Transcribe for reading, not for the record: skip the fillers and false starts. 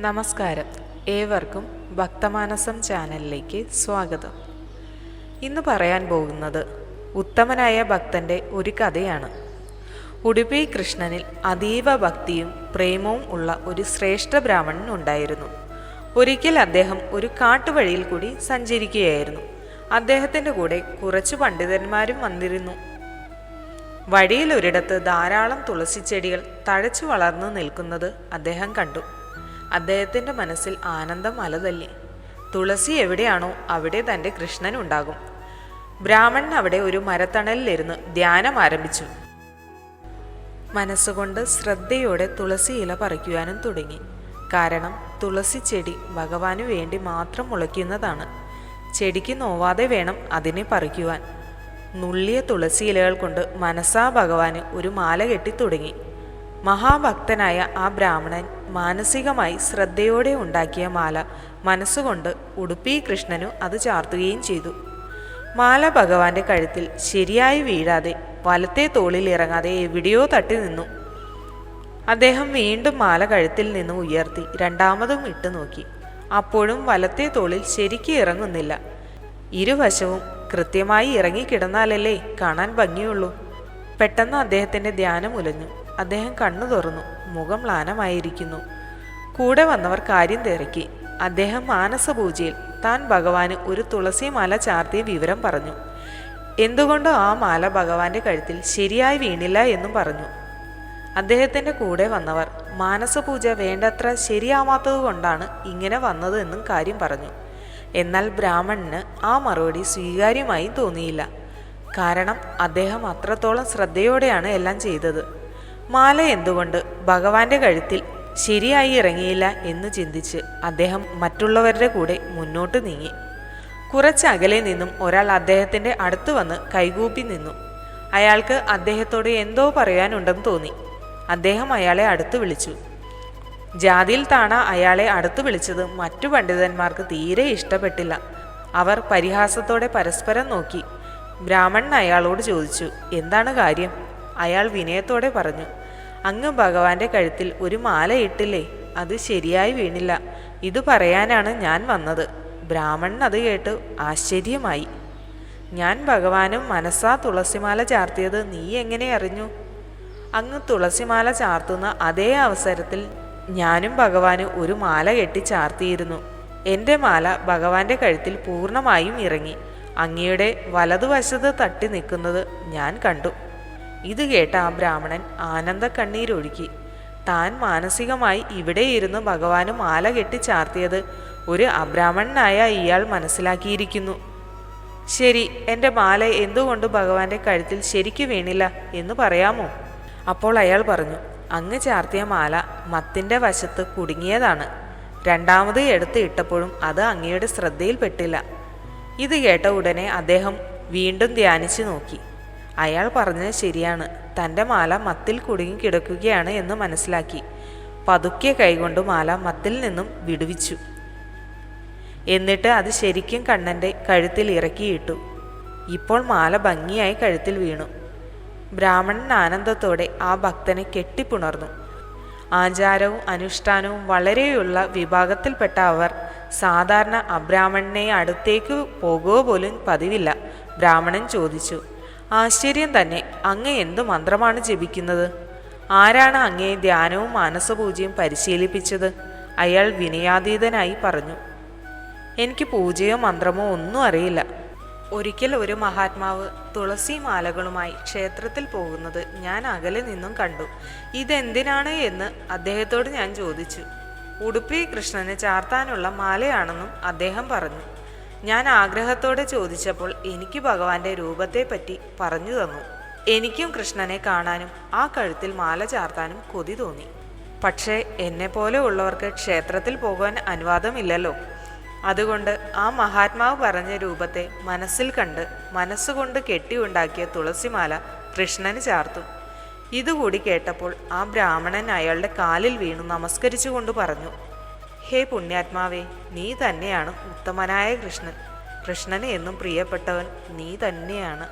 നമസ്കാരം, ഏവർക്കും ഭക്തമാനസം ചാനലിലേക്ക് സ്വാഗതം. ഇന്ന് പറയാൻ പോകുന്നത് ഉത്തമനായ ഭക്തന്റെ ഒരു കഥയാണ്. ഉടുപ്പി കൃഷ്ണനിൽ അതീവ ഭക്തിയും പ്രേമവും ഉള്ള ഒരു ശ്രേഷ്ഠ ബ്രാഹ്മണൻ ഉണ്ടായിരുന്നു. ഒരിക്കൽ അദ്ദേഹം ഒരു കാട്ടുവഴിയിൽ കൂടി സഞ്ചരിക്കുകയായിരുന്നു. അദ്ദേഹത്തിൻ്റെ കൂടെ കുറച്ച് പണ്ഡിതന്മാരും വന്നിരുന്നു. വഴിയിൽ ഒരിടത്ത് ധാരാളം തുളസിച്ചെടികൾ തഴച്ചു വളർന്നു നിൽക്കുന്നത് അദ്ദേഹം കണ്ടു. അദ്ദേഹത്തിൻ്റെ മനസ്സിൽ ആനന്ദം അലതല്ലി. തുളസി എവിടെയാണോ അവിടെ തൻ്റെ കൃഷ്ണൻ ഉണ്ടാകും. ബ്രാഹ്മണൻ അവിടെ ഒരു മരത്തണലിലിരുന്ന് ധ്യാനം ആരംഭിച്ചു. മനസ്സുകൊണ്ട് ശ്രദ്ധയോടെ തുളസി ഇല പറിക്കുവാനും തുടങ്ങി. കാരണം തുളസി ചെടി ഭഗവാനു വേണ്ടി മാത്രം മുളയ്ക്കുന്നതാണ്. ചെടിക്ക് നോവാതെ വേണം അതിനെ പറിക്കുവാൻ. നുള്ളിയ തുളസി ഇലകൾ കൊണ്ട് മനസ്സാ ഭഗവാന് ഒരു മാല കെട്ടി തുടങ്ങി. മഹാഭക്തനായ ആ ബ്രാഹ്മണൻ മാനസികമായി ശ്രദ്ധയോടെ ഉണ്ടാക്കിയ മാല മനസ്സുകൊണ്ട് ഉടുപ്പി കൃഷ്ണനു അത് ചാർത്തുകയും ചെയ്തു. മാല ഭഗവാന്റെ കഴുത്തിൽ ശരിയായി വീഴാതെ വലത്തെ തോളിൽ ഇറങ്ങാതെ എവിടെയോ തട്ടി നിന്നു. അദ്ദേഹം വീണ്ടും മാല കഴുത്തിൽ നിന്ന് ഉയർത്തി രണ്ടാമതും ഇട്ടു നോക്കി. അപ്പോഴും വലത്തെ തോളിൽ ശരിക്ക് ഇറങ്ങുന്നില്ല. ഇരുവശവും കൃത്യമായി ഇറങ്ങിക്കിടന്നാലല്ലേ കാണാൻ ഭംഗിയുള്ളൂ. പെട്ടെന്ന് അദ്ദേഹത്തിൻ്റെ ധ്യാനം ഉലഞ്ഞു. അദ്ദേഹം കണ്ണു തുറന്നു. മുഖം മ്ലാനമായിരിക്കുന്നു. കൂടെ വന്നവർ കാര്യം തിരക്കി. അദ്ദേഹം മാനസപൂജയിൽ താൻ ഭഗവാന് ഒരു തുളസി മാല ചാർത്തിയ വിവരം പറഞ്ഞു. എന്തുകൊണ്ടോ ആ മാല ഭഗവാന്റെ കഴുത്തിൽ ശരിയായി വീണില്ല എന്നും പറഞ്ഞു. അദ്ദേഹത്തിൻ്റെ കൂടെ വന്നവർ മാനസപൂജ വേണ്ടത്ര ശരിയാവാത്തത് കൊണ്ടാണ് ഇങ്ങനെ വന്നത് എന്നും കാര്യം പറഞ്ഞു. എന്നാൽ ബ്രാഹ്മണന് ആ മറുപടി സ്വീകാര്യമായി തോന്നിയില്ല. കാരണം അദ്ദേഹം അത്രത്തോളം ശ്രദ്ധയോടെയാണ് എല്ലാം ചെയ്തത്. മാല എന്തുകൊണ്ട് ഭഗവാന്റെ കഴുത്തിൽ ശരിയായി ഇറങ്ങിയില്ല എന്ന് ചിന്തിച്ച് അദ്ദേഹം മറ്റുള്ളവരുടെ കൂടെ മുന്നോട്ട് നീങ്ങി. കുറച്ച് അകലെ നിന്നും ഒരാൾ അദ്ദേഹത്തിൻ്റെ അടുത്ത് വന്ന് കൈകൂപ്പി നിന്നു. അയാൾക്ക് അദ്ദേഹത്തോട് എന്തോ പറയാനുണ്ടെന്ന് തോന്നി. അദ്ദേഹം അയാളെ അടുത്ത് വിളിച്ചു. ജാതിയിൽ താണ അയാളെ അടുത്ത് വിളിച്ചത് മറ്റു പണ്ഡിതന്മാർക്ക് തീരെ ഇഷ്ടപ്പെട്ടില്ല. അവർ പരിഹാസത്തോടെ പരസ്പരം നോക്കി. ബ്രാഹ്മണൻ അയാളോട് ചോദിച്ചു, എന്താണ് കാര്യം? അയാൾ വിനയത്തോടെ പറഞ്ഞു, അങ്ങ് ഭഗവാന്റെ കഴുത്തിൽ ഒരു മാല ഇട്ടില്ലേ, അത് ശരിയായി വീണില്ല. ഇത് പറയാനാണ് ഞാൻ വന്നത്. ബ്രാഹ്മണൻ അത് കേട്ട് ആശ്ചര്യമായി. ഞാൻ ഭഗവാനും മനസ്സാ തുളസിമാല ചാർത്തിയത് നീ എങ്ങനെ അറിഞ്ഞു? അങ്ങ് തുളസിമാല ചാർത്തുന്ന അതേ അവസരത്തിൽ ഞാനും ഭഗവാന് ഒരു മാല കെട്ടി ചാർത്തിയിരുന്നു. എൻ്റെ മാല ഭഗവാന്റെ കഴുത്തിൽ പൂർണ്ണമായും ഇറങ്ങി. അങ്ങയുടെ വലതുവശത്ത് തട്ടി നിൽക്കുന്നത് ഞാൻ കണ്ടു. ഇത് കേട്ട ആ ബ്രാഹ്മണൻ ആനന്ദ കണ്ണീരൊഴുക്കി. താൻ മാനസികമായി ഇവിടെ ഇരുന്ന് ഭഗവാന് മാല കെട്ടി ചാർത്തിയത് ഒരു അബ്രാഹ്മണനായ ഇയാൾ മനസ്സിലാക്കിയിരിക്കുന്നു. ശരി, എൻ്റെ മാല എന്തുകൊണ്ട് ഭഗവാന്റെ കഴുത്തിൽ ശരിക്കു വീണില്ല എന്ന് പറയാമോ? അപ്പോൾ അയാൾ പറഞ്ഞു, അങ്ങ് ചാർത്തിയ മാല മത്തിൻ്റെ വശത്ത് കുടുങ്ങിയതാണ്. രണ്ടാമത് എടുത്ത് ഇട്ടപ്പോഴും അത് അങ്ങയുടെ ശ്രദ്ധയിൽപ്പെട്ടില്ല. ഇത് കേട്ട ഉടനെ അദ്ദേഹം വീണ്ടും ധ്യാനിച്ചു നോക്കി. അയാൾ പറഞ്ഞത് ശരിയാണ്. തൻ്റെ മാല മത്തിൽ കുടുങ്ങിക്കിടക്കുകയാണ് എന്ന് മനസ്സിലാക്കി. പതുക്കെ കൈകൊണ്ട് മാല മത്തിൽ നിന്നും വിടുവിച്ചു. എന്നിട്ട് അത് ശരിക്കും കണ്ണൻ്റെ കഴുത്തിൽ ഇറക്കിയിട്ടു. ഇപ്പോൾ മാല ഭംഗിയായി കഴുത്തിൽ വീണു. ബ്രാഹ്മണൻ ആനന്ദത്തോടെ ആ ഭക്തനെ കെട്ടിപ്പുണർന്നു. ആചാരവും അനുഷ്ഠാനവും വളരെയുള്ള വിഭാഗത്തിൽപ്പെട്ട അവർ സാധാരണ അബ്രാഹ്മണനെ അടുത്തേക്ക് പോകുക പോലും പതിവില്ല. ബ്രാഹ്മണൻ ചോദിച്ചു, ആശ്ചര്യം തന്നെ, അങ്ങ് എന്തു മന്ത്രമാണ് ജപിക്കുന്നത്? ആരാണ് അങ്ങയെ ധ്യാനവും മാനസപൂജയും പരിശീലിപ്പിച്ചത്? അയാൾ വിനയാതീതനായി പറഞ്ഞു, എനിക്ക് പൂജയോ മന്ത്രമോ ഒന്നും അറിയില്ല. ഒരിക്കൽ ഒരു മഹാത്മാവ് തുളസി മാലകളുമായി ക്ഷേത്രത്തിൽ പോകുന്നത് ഞാൻ അകലെ നിന്നും കണ്ടു. ഇതെന്തിനാണ് എന്ന് അദ്ദേഹത്തോട് ഞാൻ ചോദിച്ചു. ഉടുപ്പി കൃഷ്ണന് ചാർത്താനുള്ള മാലയാണെന്നും അദ്ദേഹം പറഞ്ഞു. ഞാൻ ആഗ്രഹത്തോടെ ചോദിച്ചപ്പോൾ എനിക്ക് ഭഗവാന്റെ രൂപത്തെപ്പറ്റി പറഞ്ഞു തന്നു. എനിക്കും കൃഷ്ണനെ കാണാനും ആ കഴുത്തിൽ മാല ചാർത്താനും കൊതി തോന്നി. പക്ഷേ എന്നെപ്പോലെ ഉള്ളവർക്ക് ക്ഷേത്രത്തിൽ പോകാൻ അനുവാദമില്ലല്ലോ. അതുകൊണ്ട് ആ മഹാത്മാവ് പറഞ്ഞ രൂപത്തെ മനസ്സിൽ കണ്ട് മനസ്സുകൊണ്ട് കെട്ടിയുണ്ടാക്കിയ തുളസിമാല കൃഷ്ണന് ചാർത്തു. ഇതുകൂടി കേട്ടപ്പോൾ ആ ബ്രാഹ്മണൻ അയാളുടെ കാലിൽ വീണു നമസ്കരിച്ചുകൊണ്ട് പറഞ്ഞു, ഹേ പുണ്യാത്മാവേ, നീ തന്നെയാണ് ഉത്തമനായ കൃഷ്ണൻ. കൃഷ്ണന് എന്നും പ്രിയപ്പെട്ടവൻ നീ തന്നെയാണ്.